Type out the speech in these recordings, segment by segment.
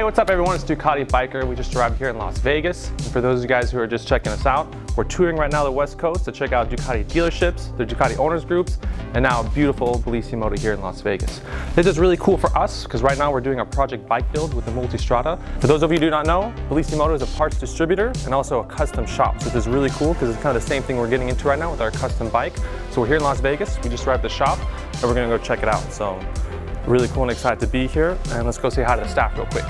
Hey, what's up everyone? It's Ducati Biker. We just arrived here in Las Vegas. And for those of you guys who are just checking us out, we're touring right now the West Coast to check out Ducati dealerships, the Ducati owners groups, and now beautiful BellissiMoto here in Las Vegas. This is really cool for us because right now we're doing a project bike build with the Multistrada. For those of you who do not know, BellissiMoto is a parts distributor and also a custom shop. So this is really cool because it's kind of the same thing we're getting into right now with our custom bike. So we're here in Las Vegas. We just arrived at the shop and we're gonna go check it out. So really cool and excited to be here, and let's go say hi to the staff real quick.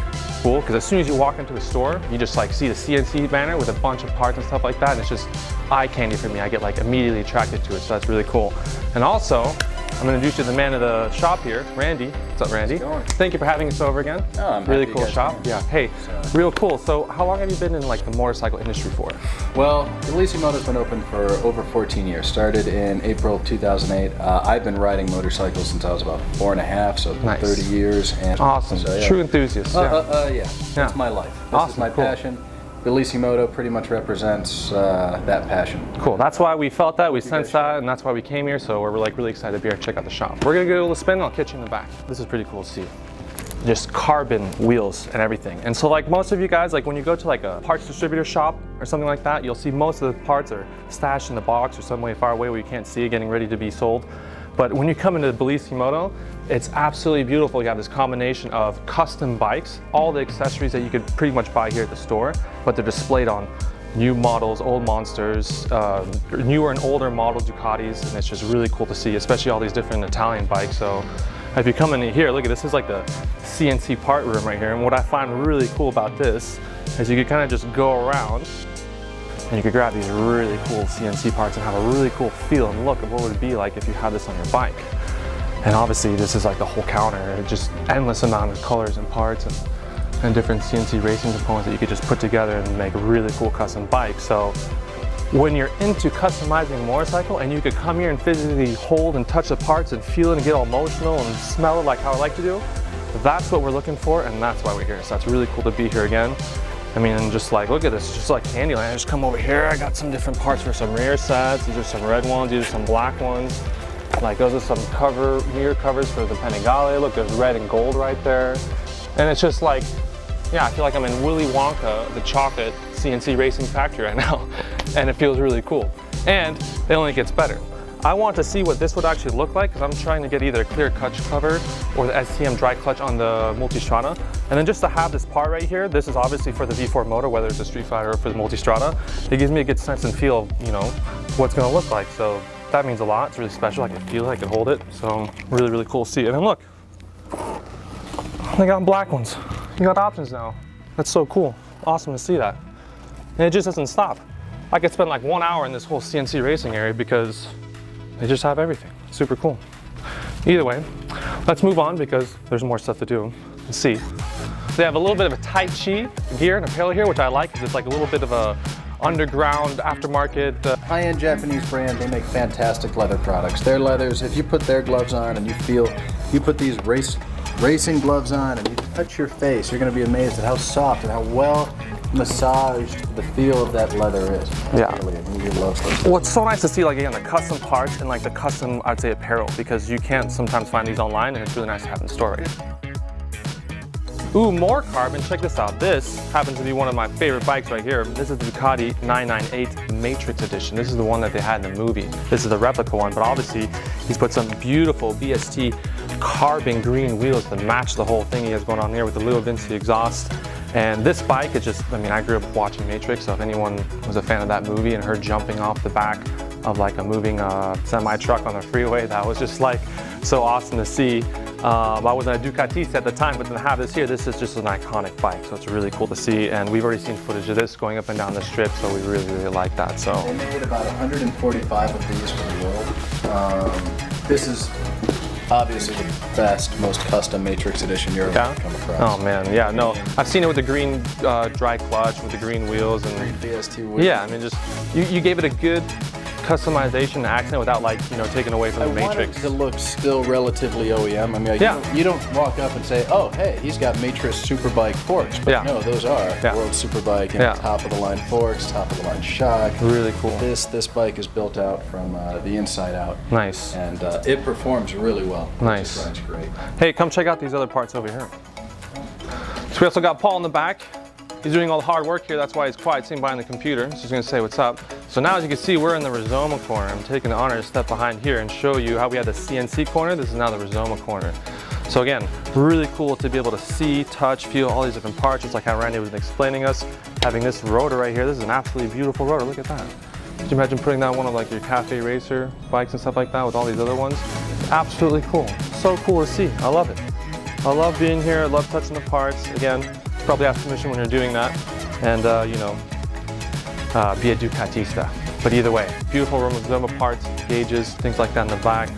Cool, because as soon as you walk into the store, you just like see the CNC banner with a bunch of parts and stuff like that, and it's just eye candy for me. I get like immediately attracted to it, so that's really cool. And also, I'm going to introduce you to the man of the shop here, Randy. What's up, Randy? Thank you for having us over again. Oh, I'm really happy cool shop. Yeah. Hey, real cool. So, how long have you been in like the motorcycle industry for? Well, BellissiMoto's been open for over 14 years. Started in April of 2008. I've been riding motorcycles since I was about 4.5, so nice. 30 years. And awesome. So, yeah. True enthusiast. Yeah. That's my life. This awesome. is my passion. BellissiMoto pretty much represents that passion. Cool. That's why we felt that, we sensed that, and that's why we came here. So we're like really excited to be here to check out the shop. We're gonna get a little spin. I'll catch you in the back. This is pretty cool to see. Just carbon wheels and everything. And so like most of you guys, like when you go to like a parts distributor shop or something like that, you'll see most of the parts are stashed in the box or some way far away where you can't see it, getting ready to be sold. But when you come into BellissiMoto, it's absolutely beautiful. You have this combination of custom bikes, all the accessories that you could pretty much buy here at the store, but they're displayed on new models, old monsters, newer and older model Ducatis, and it's just really cool to see, especially all these different Italian bikes. So if you come in here, look at this is like the CNC part room right here. And what I find really cool about this is you could kind of just go around and you could grab these really cool CNC parts and have a really cool feel and look of what it would be like if you had this on your bike. And obviously this is like the whole counter, just endless amount of colors and parts and different CNC racing components that you could just put together and make a really cool custom bike. So when you're into customizing a motorcycle and you could come here and physically hold and touch the parts and feel it and get all emotional and smell it like how I like to do, that's what we're looking for, and that's why we're here. So that's really cool to be here again. I mean, just like, look at this, just like Candyland. I just come over here, I got some different parts for some rear sets. These are some red ones, these are some black ones. Like those are some mirror covers for the Panigale. Look, there's red and gold right there. And it's just like, yeah, I feel like I'm in Willy Wonka, the chocolate CNC racing factory right now. And it feels really cool. And it only gets better. I want to see what this would actually look like because I'm trying to get either a clear clutch cover or the STM dry clutch on the Multistrada. And then just to have this part right here, this is obviously for the V4 motor, whether it's a Street Fighter or for the Multistrada. It gives me a good sense and feel of, you know, what's gonna look like. So that means a lot. It's really special. I can feel it, I can hold it. So really, really cool to see. And then look, they got black ones. You got options now. That's so cool. Awesome to see that. And it just doesn't stop. I could spend like 1 hour in this whole CNC racing area because they just have everything. Super cool. Either way, let's move on because there's more stuff to do. Let's see. They have a little bit of a Tai Chi gear and apparel here, which I like because it's like a little bit of a underground aftermarket. High-end Japanese brand, they make fantastic leather products. Their leathers, if you put their gloves on and you put these racing gloves on and you touch your face, you're going to be amazed at how soft and how well massaged the feel of that leather is. Yeah. Well, it's so nice to see like again the custom parts and like the custom, I'd say, apparel, because you can't sometimes find these online, and it's really nice to have in the store right here. Ooh, more carbon. Check this out. This happens to be one of my favorite bikes right here. This is the Ducati 998 Matrix Edition. This is the one that they had in the movie. This is the replica one, but obviously he's put some beautiful BST carbon green wheels to match the whole thing he has going on here with the little Vinci exhaust. And this bike is just, I mean, I grew up watching Matrix, so if anyone was a fan of that movie and her jumping off the back of like a moving semi-truck on the freeway, that was just like so awesome to see. I wasn't a Ducatista at the time, but to have this here, this is just an iconic bike, so it's really cool to see. And we've already seen footage of this going up and down the strip, so we really, really like that. So they made about 145 of these for the world. This is obviously the best, most custom Matrix Edition you're ever come across. Oh man, yeah, no, I've seen it with the green dry clutch, with the green wheels and green BST wheels. Yeah, I mean, just you gave it a good customization accent without like, you know, taking away from the Matrix. I want it to look still relatively OEM. I mean, like, you don't walk up and say, oh, hey, he's got Matrix Superbike forks. But no, those are World Superbike, and top of the line forks, top of the line shock. Really cool. This bike is built out from the inside out. Nice. And it performs really well. Nice. It's great. Hey, come check out these other parts over here. we also got Paul in the back. He's doing all the hard work here. That's why he's quiet, sitting behind the computer. So he's gonna say what's up. So now, as you can see, we're in the Rizoma corner. I'm taking the honor to step behind here and show you how we had the CNC corner. This is now the Rizoma corner. So again, really cool to be able to see, touch, feel all these different parts, just like how Randy was explaining us. Having this rotor right here, this is an absolutely beautiful rotor. Look at that. Could you imagine putting that on one of like your cafe racer bikes and stuff like that with all these other ones? Absolutely cool. So cool to see. I love it. I love being here. I love touching the parts. Again, probably ask permission when you're doing that, and you know, be a Ducatista. But either way, beautiful Rizoma parts, gauges, things like that in the back.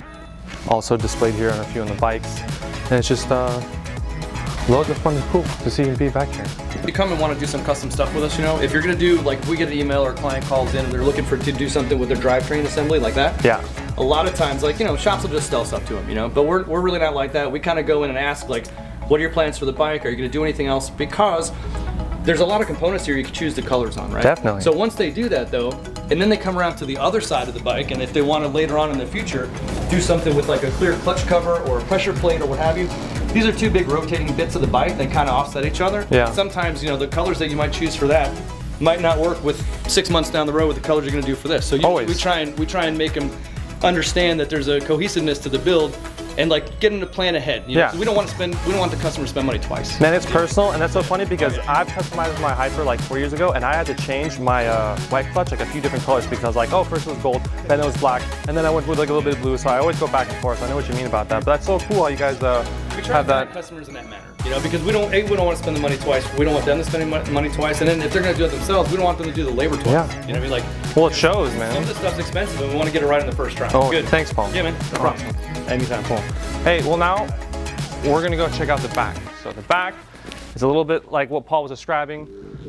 Also displayed here on a few on the bikes, and it's just loads of fun and cool to see and be back here. If you come and want to do some custom stuff with us, you know, if you're gonna do, like, if we get an email or a client calls in and they're looking to do something with their drivetrain assembly like that. Yeah. A lot of times, like, you know, shops will just sell stuff to them, you know, but we're really not like that. We kind of go in and ask, like, what are your plans for the bike? Are you gonna do anything else? Because there's a lot of components here you can choose the colors on, right? Definitely. So once they do that though, and then they come around to the other side of the bike, and if they want to later on in the future do something with like a clear clutch cover or a pressure plate or what have you, these are two big rotating bits of the bike that kind of offset each other. Yeah. Sometimes, you know, the colors that you might choose for that might not work with 6 months down the road with the colors you're going to do for this. So we try and make them understand that there's a cohesiveness to the build, and like getting to plan ahead. You know? Yeah. So we don't want the customer to spend money twice. Man, it's personal, and that's so funny because I've customized my Hyper like 4 years ago, and I had to change my white clutch like a few different colors because I was like, oh, first it was gold, then it was black, and then I went with like a little bit of blue. So I always go back and forth. I know what you mean about that, but that's so cool how you guys we try have to that. customers in that manner, you know, because we don't want to spend the money twice. We don't want them to spend money twice, and then if they're going to do it themselves, we don't want them to do the labor twice. Yeah. You know what I mean? Like, Well, it shows, man. some of this stuff's expensive, and we want to get it right in the first try. Oh, good. Thanks, Paul. Yeah, man. No problem. Anytime. Cool. Hey, well now we're gonna go check out the back. So the back is a little bit like what Paul was describing.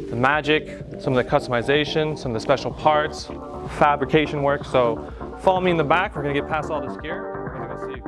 The magic, some of the customization, some of the special parts, fabrication work. So follow me in the back. We're gonna get past all this gear. We're gonna go see.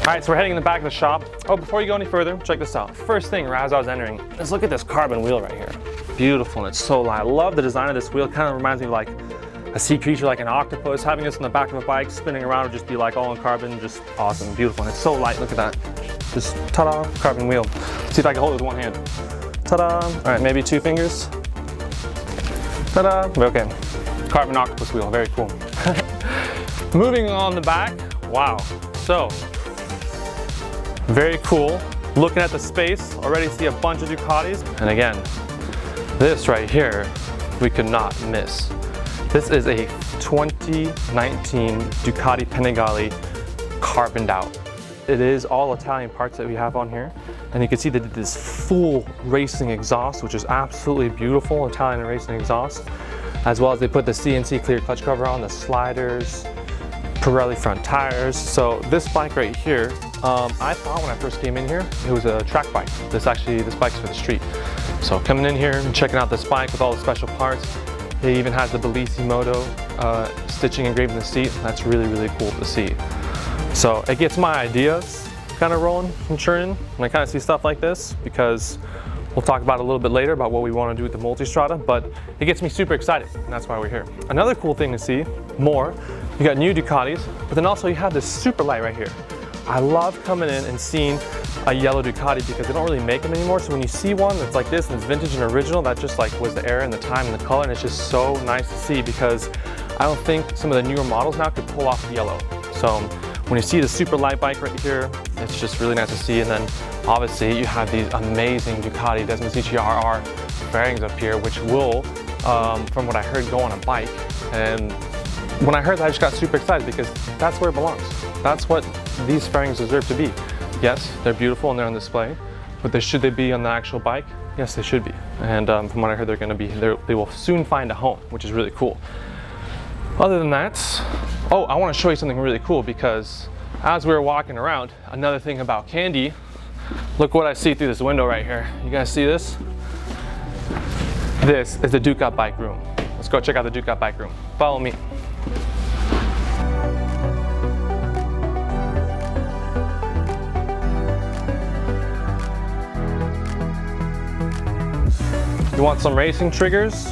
All right, so we're heading in the back of the shop. Oh, before you go any further, check this out. First thing, as I was entering, let's look at this carbon wheel right here. Beautiful, and it's so light. I love the design of this wheel. It kind of reminds me of like a sea creature, like an octopus. Having this in the back of a bike, spinning around would just be like all in carbon, just awesome, beautiful. And it's so light, look at that. Just ta-da, carbon wheel. Let's see if I can hold it with one hand. Ta-da, all right, maybe 2 fingers. Ta-da, okay. Carbon octopus wheel, very cool. Moving on the back, wow. So, very cool. Looking at the space, already see a bunch of Ducatis. And again, this right here, we could not miss. This is a 2019 Ducati Panigale carboned out. It is all Italian parts that we have on here. And you can see that this full racing exhaust, which is absolutely beautiful, Italian racing exhaust. As well as they put the CNC clear clutch cover on, the sliders, Pirelli front tires. So this bike right here, I thought when I first came in here, it was a track bike. This bike's for the street. So coming in here and checking out this bike with all the special parts. It even has the BellissiMoto stitching engraved in the seat. That's really, really cool to see. So it gets my ideas kind of rolling and churning when I kind of see stuff like this, because we'll talk about it a little bit later about what we want to do with the Multistrada, but it gets me super excited, and that's why we're here. Another cool thing to see, you got new Ducatis, but then also you have this super light right here. I love coming in and seeing a yellow Ducati because they don't really make them anymore. So when you see one that's like this and it's vintage and original, that just like was the era and the time and the color, and it's just so nice to see because I don't think some of the newer models now could pull off the yellow. So when you see the super light bike right here, it's just really nice to see. And then obviously you have these amazing Ducati Desmosticci RR bearings up here, which will, from what I heard, go on a bike. And when I heard that, I just got super excited because that's where it belongs. That's what these fairings deserve to be. Yes, they're beautiful and they're on display, but should they be on the actual bike? Yes, they should be. And from what I heard, they will soon find a home, which is really cool. Other than that, oh, I want to show you something really cool, because as we were walking around, another thing about Candy, look what I see through this window right here. You guys see this? This is the Ducabike room. Let's go check out the Ducabike room. Follow me. You want some racing triggers?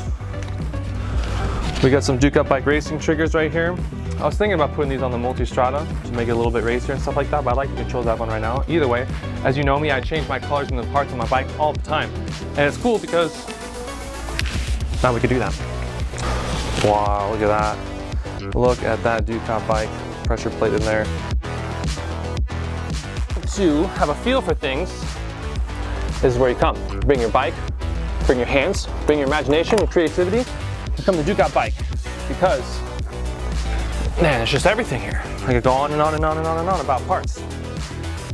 We got some Ducabike racing triggers right here. I was thinking about putting these on the Multistrada to make it a little bit racier and stuff like that, but I like the controls I have on right now. Either way, as you know me, I change my colors and the parts on my bike all the time. And it's cool because now we can do that. Wow, look at that. Look at that Ducabike pressure plate in there. To have a feel for things, this is where you come. Bring your bike, bring your hands, bring your imagination, your creativity, and come to Ducabike, because man, it's just everything here. I could go on and on and on and on and on about parts.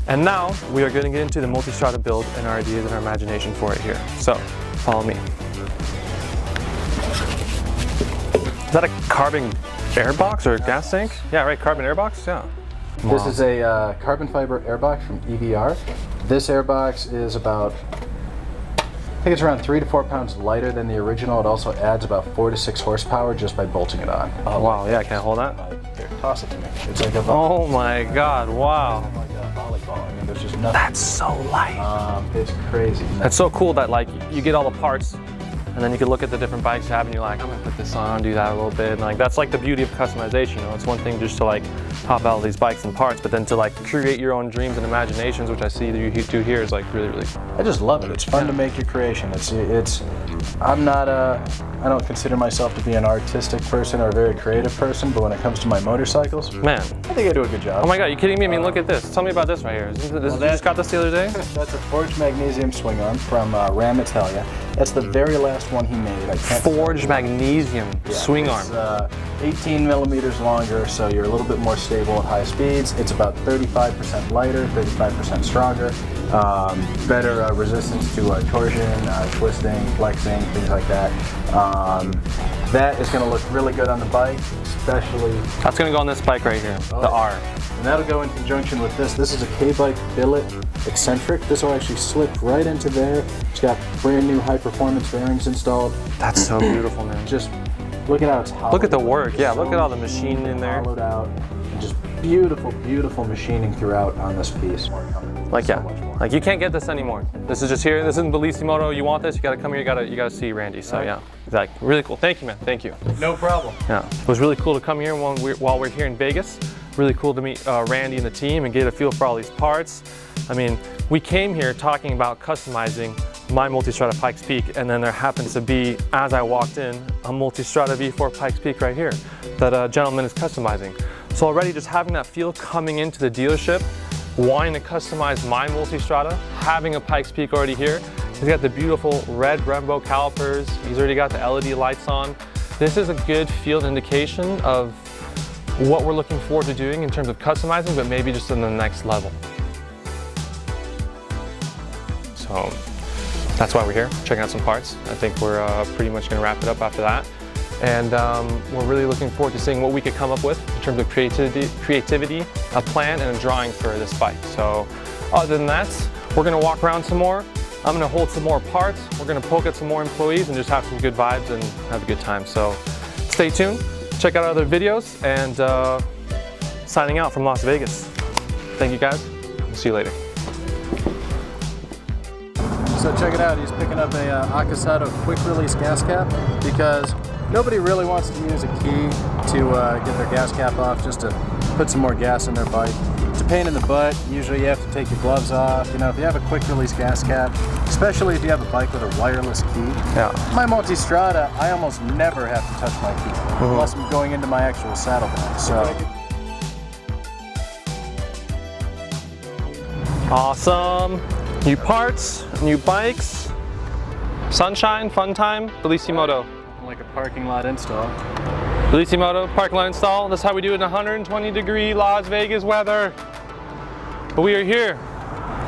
And now we are going to get into the Multistrada build and our ideas and our imagination for it here. So follow me. Is that a carbon air box or a gas tank? Yeah, right, carbon air box, yeah. This is a carbon fiber airbox from EVR. This airbox is about, I think it's around 3 to 4 pounds lighter than the original. It also adds about 4 to 6 horsepower just by bolting it on. Oh wow, yeah, can I hold that? Here, toss it to me. It's like a oh my God, wow. Like a volleyball. I mean, there's just nothing. That's so light. It's crazy. That's so cool that like you get all the parts, and then you can look at the different bikes you have and you're like, I'm gonna put this on, do that a little bit. And like that's like the beauty of customization, you know. It's one thing just to like hop out these bikes and parts, but then to like create your own dreams and imaginations, which I see that you do here, is like really, really. I just love it. It's fun to make your creation. I'm not I don't consider myself to be an artistic person or a very creative person, but when it comes to my motorcycles, man, I think I do a good job. Oh my God, you kidding me? I mean, look at this. Tell me about this right here. You just got this the other day? That's a forged magnesium swing arm from Ram Italia. That's the very last one he made. I can't forged magnesium swing arm. It's 18 millimeters longer, so you're a little bit more stable at high speeds. It's about 35% lighter, 35% stronger. Better resistance to torsion, twisting, flexing, things like that. That is going to look really good on the bike, especially. That's going to go on this bike right here, the R. And that'll go in conjunction with this. This is a K-Bike billet eccentric. This will actually slip right into there. It's got brand new high performance bearings installed. That's so beautiful, man. Just look at how it's hollowed. Look at the work. Yeah, look at all the machining in there. Hollowed out. And just beautiful, beautiful machining throughout on this piece. Like yeah, like you can't get this anymore. This is just here. This isn't BellissiMoto. You want this? You gotta come here. You gotta see Randy. So yeah, exactly. Really cool. Thank you, man. Thank you. No problem. Yeah, it was really cool to come here while we're here in Vegas. Really cool to meet Randy and the team and get a feel for all these parts. I mean, we came here talking about customizing my Multistrada Pikes Peak, and then there happens to be, as I walked in, a Multistrada V4 Pikes Peak right here that a gentleman is customizing. So already just having that feel coming into the dealership, wanting to customize my Multistrada, having a Pikes Peak already here. He's got the beautiful red Brembo calipers. He's already got the LED lights on. This is a good field indication of what we're looking forward to doing in terms of customizing, but maybe just in the next level. So that's why we're here, checking out some parts. I think we're pretty much gonna wrap it up after that. And we're really looking forward to seeing what we could come up with in terms of creativity, a plan, and a drawing for this bike. So other than that, we're gonna walk around some more. I'm gonna hold some more parts. We're gonna poke at some more employees and just have some good vibes and have a good time. So stay tuned, check out other videos, and signing out from Las Vegas. Thank you guys, we'll see you later. So check it out, he's picking up a Akasado quick release gas cap because nobody really wants to use a key to get their gas cap off just to put some more gas in their bike. It's a pain in the butt. Usually you have to take your gloves off. You know, if you have a quick release gas cap, especially if you have a bike with a wireless key. Yeah. My Multistrada, I almost never have to touch my key unless I'm going into my actual saddlebag. So. Awesome. New parts, new bikes, sunshine, fun time, BellissiMoto. Like a parking lot install. BellissiMoto, parking lot install. That's how we do it in 120-degree Las Vegas weather. But we are here.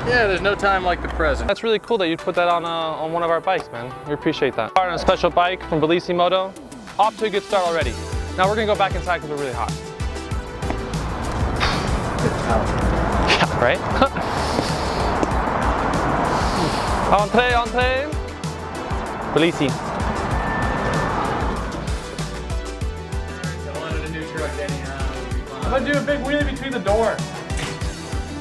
Yeah, there's no time like the present. That's really cool that you put that on one of our bikes, man. We appreciate that. On a special bike from BellissiMoto. Off to a good start already. Now we're gonna go back inside because we're really hot. Yeah, right? Entree, entree. Bellissi. I'm gonna do a big wheelie between the door.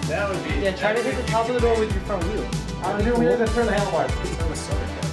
That would be. Yeah, try to hit the top of the door with your front wheel. I'm gonna do a wheelie and turn the handlebars.